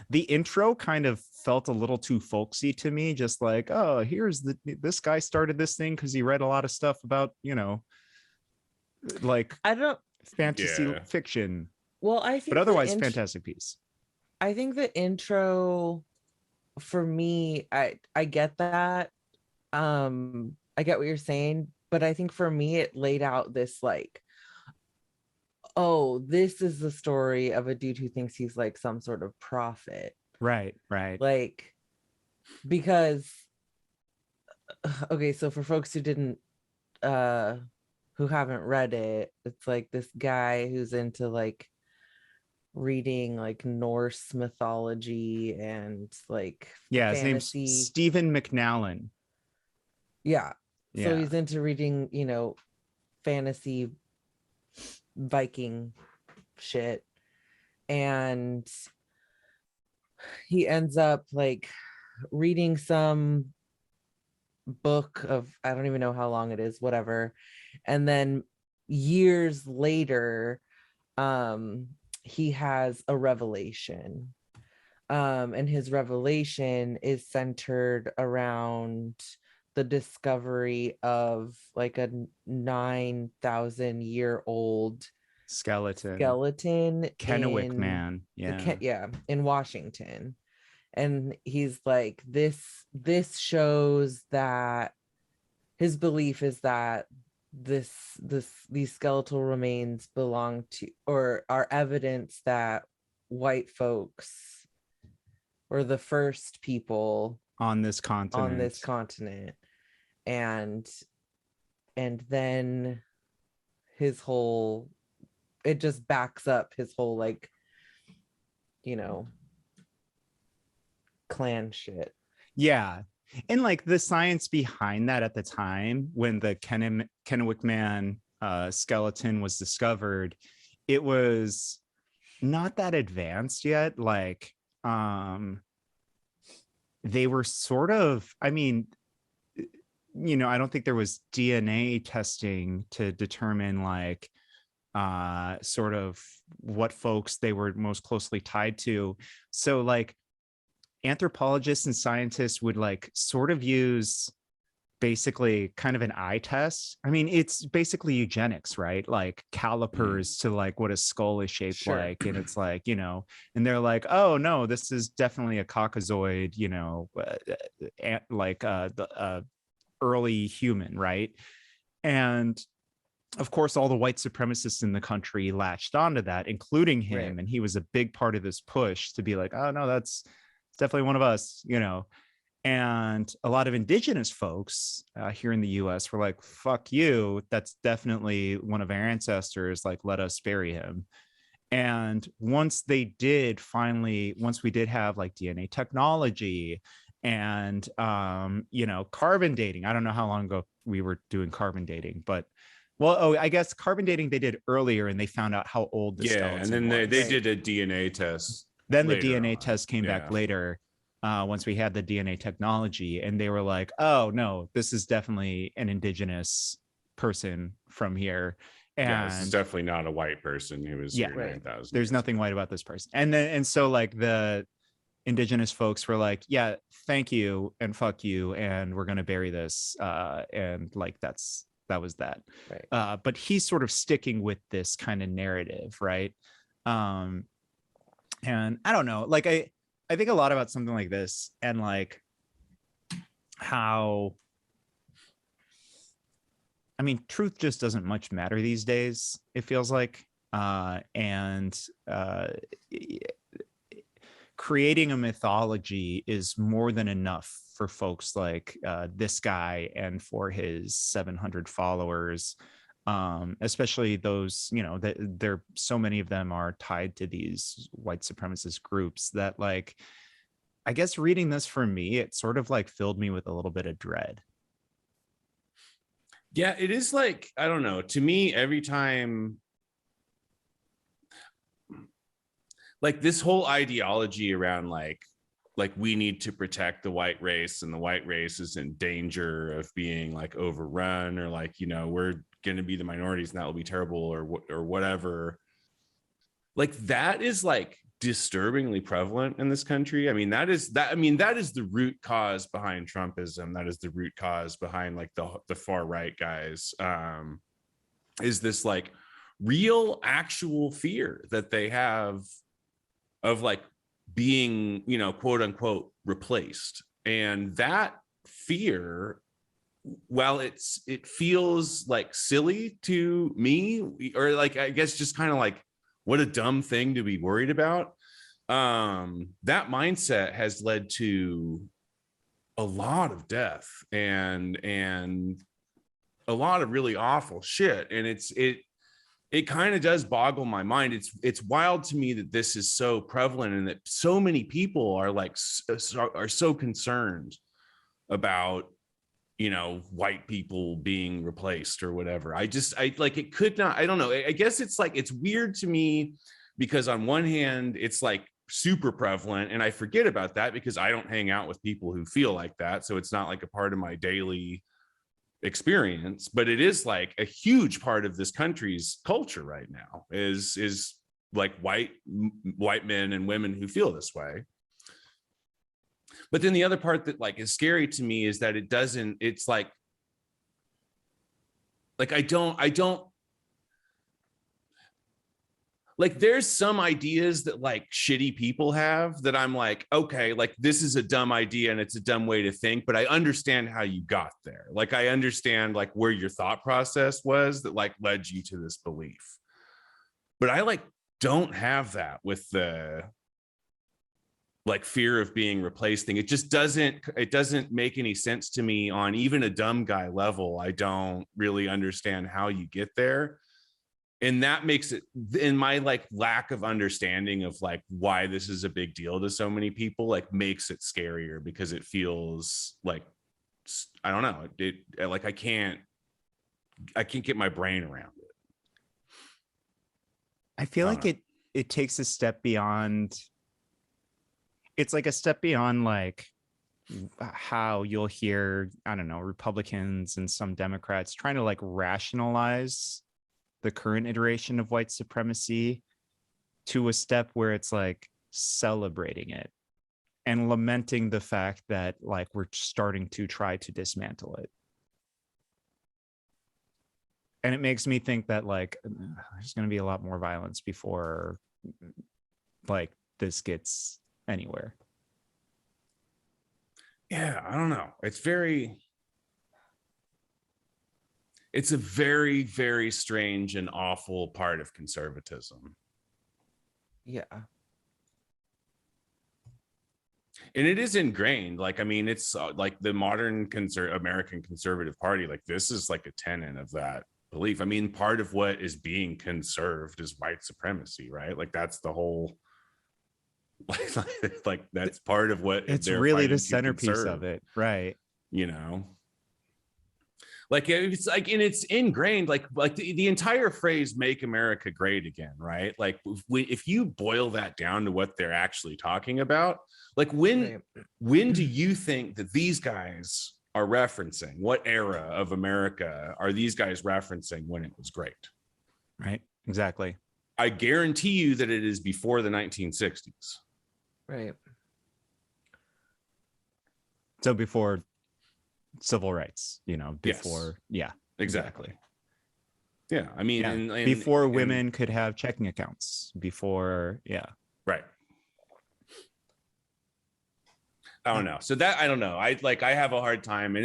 The intro kind of felt a little too folksy to me, just like, oh, here's this guy started this thing because he read a lot of stuff about, you know, like fantasy fiction. Well, I think, but otherwise, fantastic piece. I think the intro for me, I get that. I get what you're saying, but I think for me, it laid out this like, oh, this is the story of a dude who thinks he's like some sort of prophet. Right. Like, because, okay, so for folks who didn't, who haven't read it, it's like this guy who's into like reading like Norse mythology and like fantasy. His name's Stephen McNallen. Yeah. So he's into reading, you know, fantasy Viking shit, and he ends up like reading some book of, I don't even know how long it is, whatever. And then years later, he has a revelation. And his revelation is centered around the discovery of like a 9,000-year-old skeleton Kennewick man, in Washington. And he's like, this shows that his belief is that these skeletal remains belong to, or are evidence that white folks were the first people on this continent. And then his whole, it just backs up his whole, like, you know, clan shit. Yeah. And like the science behind that at the time when the Kennewick man skeleton was discovered, it was not that advanced yet. Like they were sort of, I mean, you know, I don't think there was DNA testing to determine like sort of what folks they were most closely tied to. So like anthropologists and scientists would like sort of use basically kind of an eye test. I mean, it's basically eugenics, right? Like calipers to like what a skull is shaped like. And it's like, you know, and they're like, oh no, this is definitely a Caucasoid, you know, like the early human, right? And of course, all the white supremacists in the country latched onto that, including him. Right. And he was a big part of this push to be like, oh no, that's definitely one of us, you know. And a lot of indigenous folks here in the US were like, fuck you, that's definitely one of our ancestors, like let us bury him. And once we did have like DNA technology and you know, carbon dating. I don't know how long ago we were doing carbon dating, but I guess carbon dating they did earlier, and they found out how old the skeleton and then was. they did a DNA test. Then the DNA test came back later, once we had the DNA technology, and they were like, oh no, this is definitely an indigenous person from here. And this is definitely not a white person who was here 9,000. There's nothing white about this person. And so like the indigenous folks were like, yeah, thank you and fuck you, and we're gonna bury this, and like that was that. Right. But he's sort of sticking with this kind of narrative, right? And I don't know, like I think a lot about something like this, and like how, I mean, truth just doesn't much matter these days, it feels like. Creating a mythology is more than enough for folks like this guy and for his 700 followers, especially those, you know, that there so many of them are tied to these white supremacist groups that, like, I guess reading this for me, it sort of like filled me with a little bit of dread. Yeah, it is like, I don't know, to me, every time, like this whole ideology around like we need to protect the white race, and the white race is in danger of being like overrun, or like, you know, we're going to be the minorities and that will be terrible, or whatever. Like that is like disturbingly prevalent in this country. I mean, that is the root cause behind Trumpism. That is the root cause behind like the far right guys, is this like real actual fear that they have of like being, you know, quote unquote replaced. And that fear, while it feels like silly to me, or like, I guess just kind of like, what a dumb thing to be worried about. That mindset has led to a lot of death and a lot of really awful shit. And it kind of does boggle my mind. It's wild to me that this is so prevalent, and that so many people are like are so concerned about, you know, white people being replaced or whatever. I like, it could not, I don't know. I guess it's like, it's weird to me because on one hand, it's like super prevalent, and I forget about that because I don't hang out with people who feel like that, so it's not like a part of my daily experience. But it is like a huge part of this country's culture right now is like white men and women who feel this way. But then the other part that like is scary to me is that it's like I don't like, there's some ideas that like shitty people have that I'm like, okay, like this is a dumb idea and it's a dumb way to think, but I understand how you got there. Like, I understand like where your thought process was that like led you to this belief. But I like don't have that with the like fear of being replaced thing. It doesn't make any sense to me on even a dumb guy level. I don't really understand how you get there. And that makes it, in my like lack of understanding of like why this is a big deal to so many people, like makes it scarier because it feels like, I don't know, it like I can't get my brain around it. I feel like it takes a step beyond. It's like a step beyond like how you'll hear, I don't know, Republicans and some Democrats trying to like rationalize the current iteration of white supremacy to a step where it's like celebrating it and lamenting the fact that like we're starting to try to dismantle it. And it makes me think that like there's going to be a lot more violence before like this gets anywhere. Yeah, I don't know. It's a very, very strange and awful part of conservatism. Yeah. And it is ingrained. Like, I mean, it's like the modern American Conservative Party, like this is like a tenet of that belief. I mean, part of what is being conserved is white supremacy, right? Like that's the whole, like that's part of what it's really the centerpiece of it, right? You know? Like it's like, and it's ingrained, like the entire phrase "Make America Great Again," right? Like if you boil that down to what they're actually talking about, like when do you think that these guys are referencing? What era of America are these guys referencing when it was great? Right, exactly. I guarantee you that it is before the 1960s. Right. So before civil rights, you know, before, yes. Yeah, exactly. Yeah, I mean, yeah. Before women could have checking accounts, before, yeah, right. I don't know. So that, I don't know. I have a hard time, and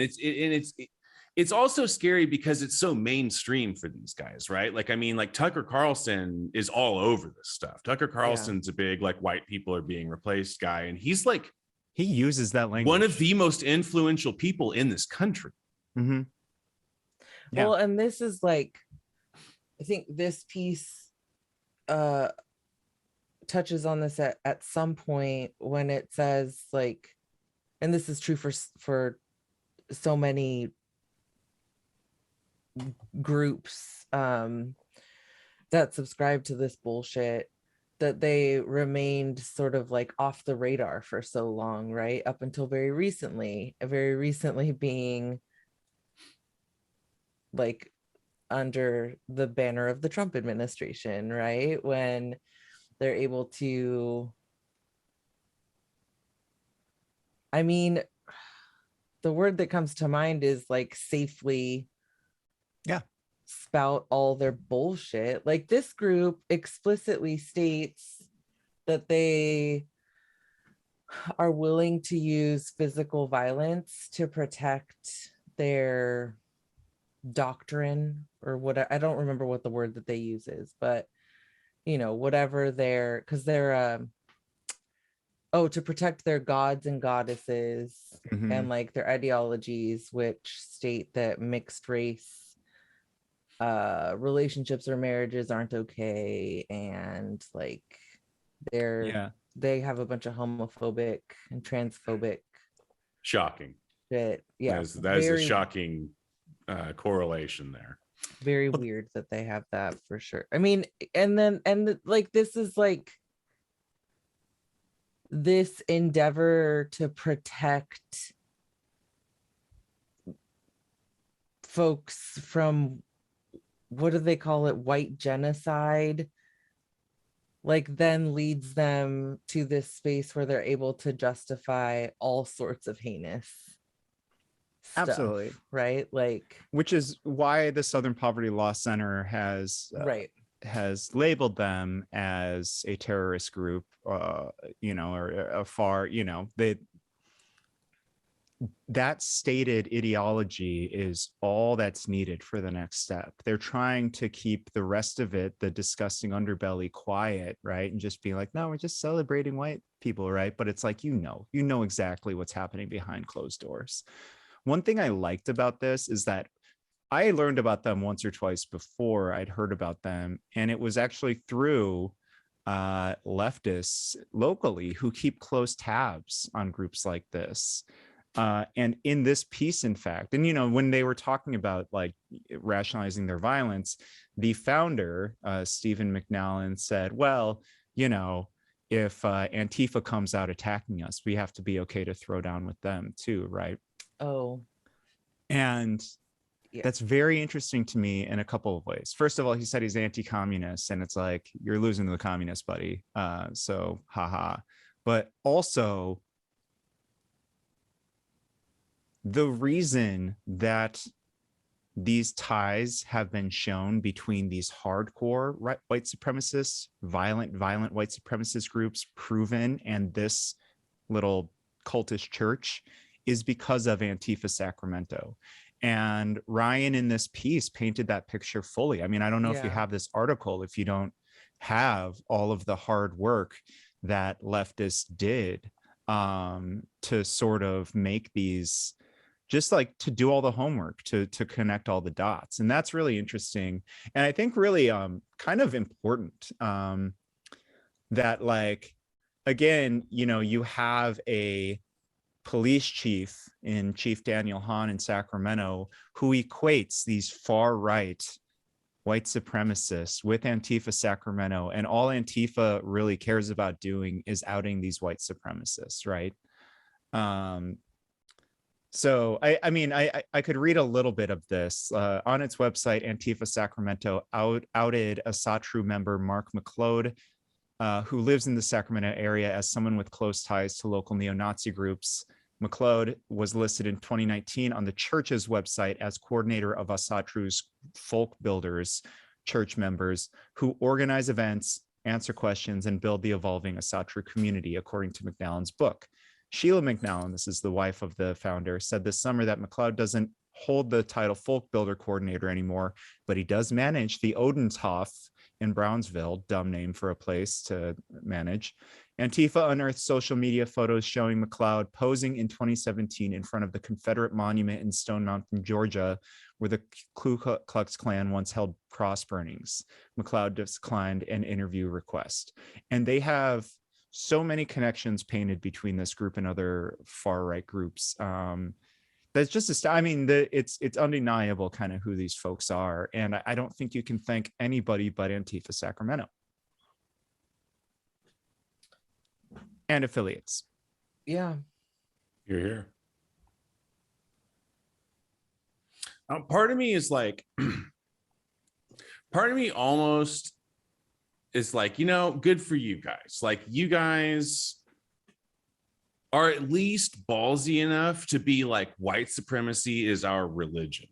it's also scary because it's so mainstream for these guys, right? Like, I mean, like Tucker Carlson is all over this stuff. Tucker Carlson's a big like white people are being replaced guy, and he's like, he uses that language. One of the most influential people in this country. Mm-hmm. Yeah. Well, and this is like, I think this piece touches on this at some point when it says like, and this is true for so many groups that subscribe to this bullshit, that they remained sort of like off the radar for so long, right? Up until very recently being like under the banner of the Trump administration, right? When they're able to, I mean, the word that comes to mind is like safely spout all their bullshit. Like this group explicitly states that they are willing to use physical violence to protect their doctrine or what, I don't remember what the word that they use is, but you know, whatever their, because they're to protect their gods and goddesses, mm-hmm. and like their ideologies, which state that mixed race relationships or marriages aren't okay, and like they have a bunch of homophobic and transphobic shocking shit. Yeah, that is a shocking correlation there. Very weird that they have that for sure. I mean, and like this is like, this endeavor to protect folks from, what do they call it, white genocide, like then leads them to this space where they're able to justify all sorts of heinous stuff, Absolutely. right? Like, which is why the Southern Poverty Law Center has labeled them as a terrorist group, or a far, that stated ideology is all that's needed for the next step. They're trying to keep the rest of it, the disgusting underbelly, quiet, right? And just be like, no, we're just celebrating white people, right? But it's like, you know exactly what's happening behind closed doors. One thing I liked about this is that I learned about them once or twice before I'd heard about them. And it was actually through leftists locally who keep close tabs on groups like this. And in this piece, in fact, and, when they were talking about like rationalizing their violence, the founder, Stephen McNallen, said, well, if Antifa comes out attacking us, we have to be okay to throw down with them too, right? Oh. And that's very interesting to me in a couple of ways. First of all, he said he's anti-communist, and it's like, you're losing to the communists, buddy. So haha. But also, the reason that these ties have been shown between these hardcore white supremacists, violent white supremacist groups, proven, and this little cultish church is because of Antifa Sacramento. And Ryan in this piece painted that picture fully. I mean, I don't know if you have this article, if you don't have all of the hard work that leftists did to sort of make these, just like to do all the homework, to connect all the dots. And that's really interesting. And I think really kind of important that, like, again, you have a police chief in Chief Daniel Hahn in Sacramento who equates these far right white supremacists with Antifa Sacramento. And all Antifa really cares about doing is outing these white supremacists, right? So, I mean, I could read a little bit of this. On its website, Antifa Sacramento outed Asatru member Mark McLeod, who lives in the Sacramento area, as someone with close ties to local neo-Nazi groups. McLeod was listed in 2019 on the church's website as coordinator of Asatru's Folk Builders, church members who organize events, answer questions, and build the evolving Asatru community, according to McNallen's book. Sheila McNallen, this is the wife of the founder, said this summer that McLeod doesn't hold the title Folk Builder Coordinator anymore, but he does manage the Odenshof in Brownsville, dumb name for a place to manage. Antifa unearthed social media photos showing McLeod posing in 2017 in front of the Confederate monument in Stone Mountain, Georgia, where the Ku Klux Klan once held cross burnings. McLeod declined an interview request. And they have so many connections painted between this group and other far-right groups. That's just, it's undeniable kind of who these folks are. And I don't think you can thank anybody but Antifa Sacramento and affiliates. Yeah. You're here. Part of me is like, part of me almost is like, good for you guys. Like, you guys are at least ballsy enough to be like, white supremacy is our religion,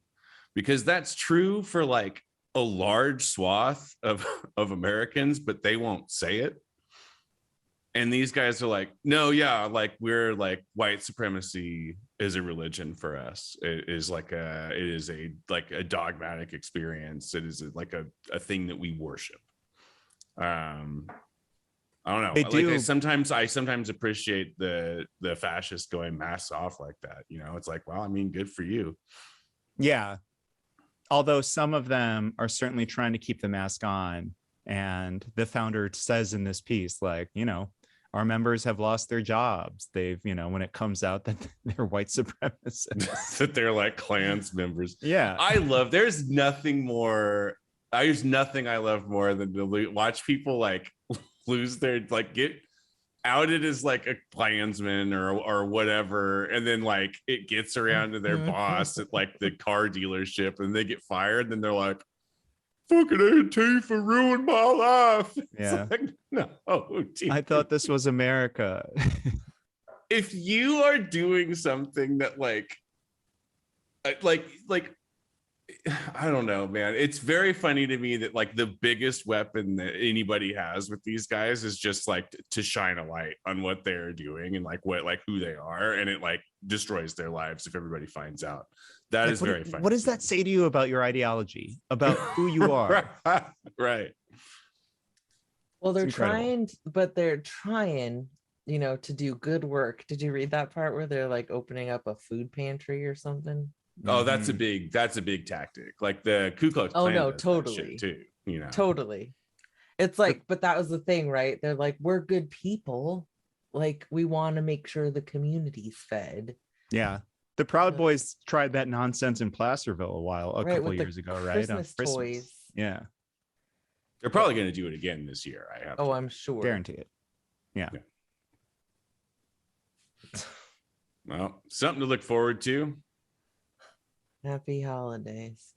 because that's true for like a large swath of Americans, but they won't say it. And these guys are like, no, yeah, like, we're like, white supremacy is a religion for us. It is a dogmatic experience. It is like a thing that we worship. I don't know. They do. I sometimes appreciate the fascists going mask off like that. It's like, well, I mean, good for you. Yeah. Although some of them are certainly trying to keep the mask on. And the founder says in this piece, like, our members have lost their jobs. They've, when it comes out that they're white supremacists, that they're like Klans members. Yeah. There's nothing I love more than to watch people like lose their, like, outed as like a Klansman or whatever, and then like it gets around to their boss at like the car dealership and they get fired, then they're like, fucking Antifa ruined my life. Yeah. Like, no, dude. I thought this was America. If you are doing something that like I don't know, man. It's very funny to me that like the biggest weapon that anybody has with these guys is just like to shine a light on what they're doing and like who they are, and it like destroys their lives if everybody finds out. That is very funny. What does that say to you about your ideology, about who you are? Right. Well, they're trying, to do good work. Did you read that part where they're like opening up a food pantry or something? Oh, that's a big tactic. Like the Ku Klux Klan. Oh no, does that totally. shit too. Totally. It's like, but that was the thing, right? They're like, we're good people. Like, we want to make sure the community's fed. Yeah. The Proud Boys tried that nonsense in Placerville a couple years ago, right? Christmas toys. Yeah. They're probably going to do it again this year. I'm sure. Guarantee it. Yeah. Well, something to look forward to. Happy holidays.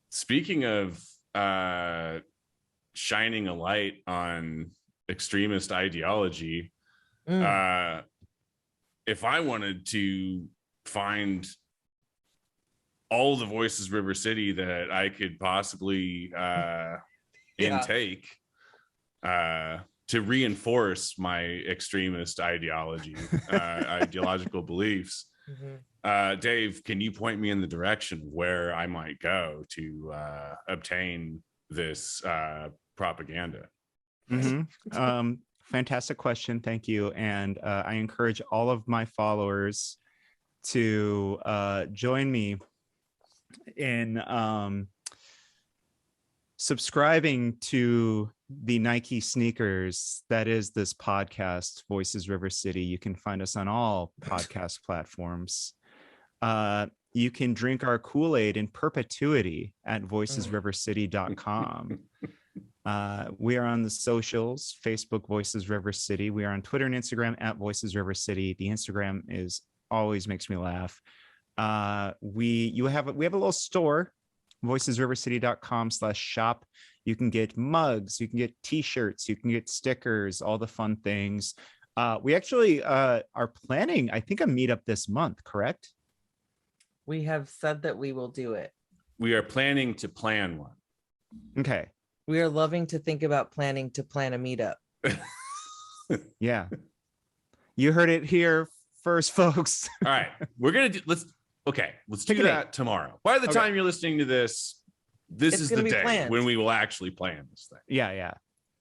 Speaking of shining a light on extremist ideology, if I wanted to find all the Voices River City that I could possibly intake to reinforce my extremist ideological beliefs, Dave, can you point me in the direction where I might go to obtain this propaganda? Fantastic question. Thank you. And I encourage all of my followers to join me in subscribing to the Nike sneakers that is this podcast, Voices River City. You can find us on all podcast platforms. You can drink our Kool-Aid in perpetuity at voicesrivercity.com. We are on the socials, Facebook Voices River City. We are on Twitter and Instagram at Voices River City. The Instagram always makes me laugh. We have a little store, voicesrivercity.com/shop. You can get mugs, you can get t-shirts, you can get stickers, all the fun things. We actually are planning, I think, a meetup this month, correct? We have said that we will do it. We are planning to plan one. Okay. We are loving to think about planning to plan a meetup. Yeah. You heard it here first, folks. All right. Let's do that tomorrow. By the time you're listening to this is the day planned. When we will actually plan this thing. Yeah.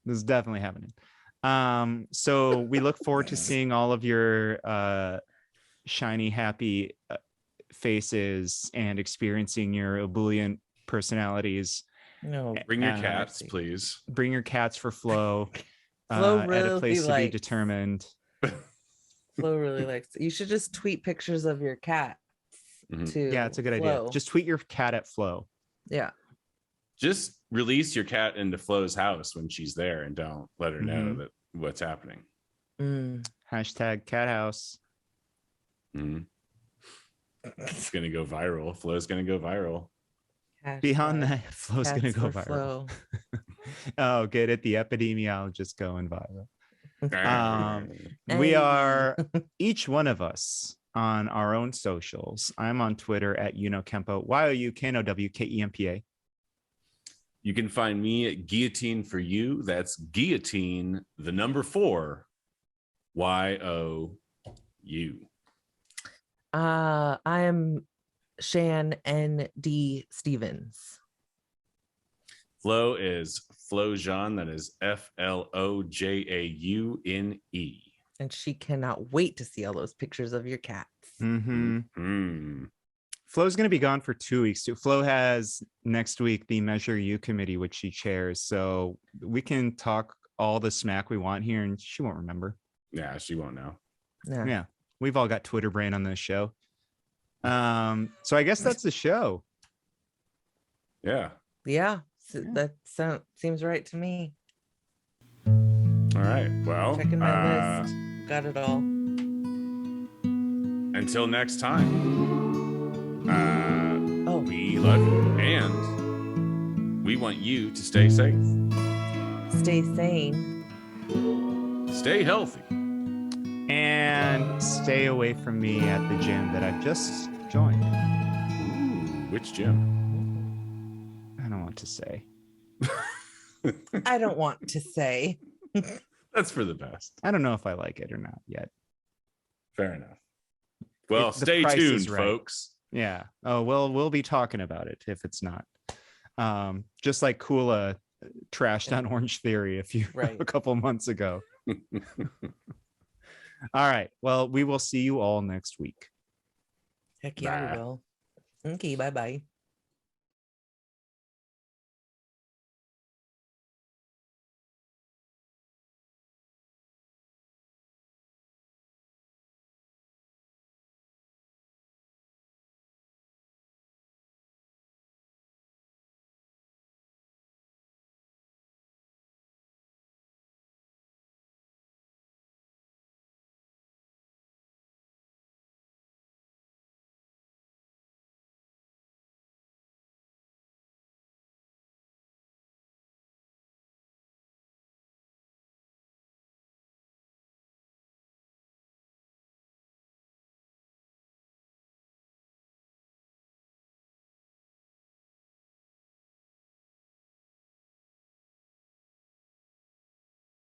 This is definitely happening. So we look forward to seeing all of your shiny, happy faces and experiencing your ebullient personalities. No, bring your cats, please. Bring your cats for Flo. Flo really at a place to be likes. determined. Flo really likes it. You should just tweet pictures of your cat. Yeah, it's a good idea. Just tweet your cat at Flo. Yeah. Just release your cat into Flo's house when she's there and don't let her know that what's happening. Hashtag cat house. It's gonna go viral. Flo's gonna go viral. Beyond that, Flo's gonna go viral. Oh, get it. The epidemiologist going viral. We are each one of us on our own socials. I'm on Twitter at Kempo, YOUKNOWKEMPA. You can find me at Guillotine for You. That's Guillotine, the number 4, YOU. I'm Shan N.D. Stevens. Flo is Flojaune. That is FLOJAUNE. And she cannot wait to see all those pictures of your cats. Flo's going to be gone for 2 weeks too. Flo has next week the Measure U committee, which she chairs. So we can talk all the smack we want here and she won't remember. Yeah, she won't know. Yeah. We've all got Twitter brain on this show. So I guess that's the show. Yeah. So that seems right to me. All right. Well, checking my list. got it all. Until next time, we love you and we want you to stay safe, Stay sane, stay healthy, and stay away from me at the gym that I've just joined. Ooh, which gym? I don't want to say. I don't want to say. That's for the best. I don't know if I like it or not yet. Fair enough. Well, The stay price is tuned, right. folks. Yeah. Oh, well, we'll be talking about it if it's not. Just like Kula trashed on Orange Theory a couple months ago. All right. Well, we will see you all next week. Heck yeah, we will. Okay, bye-bye.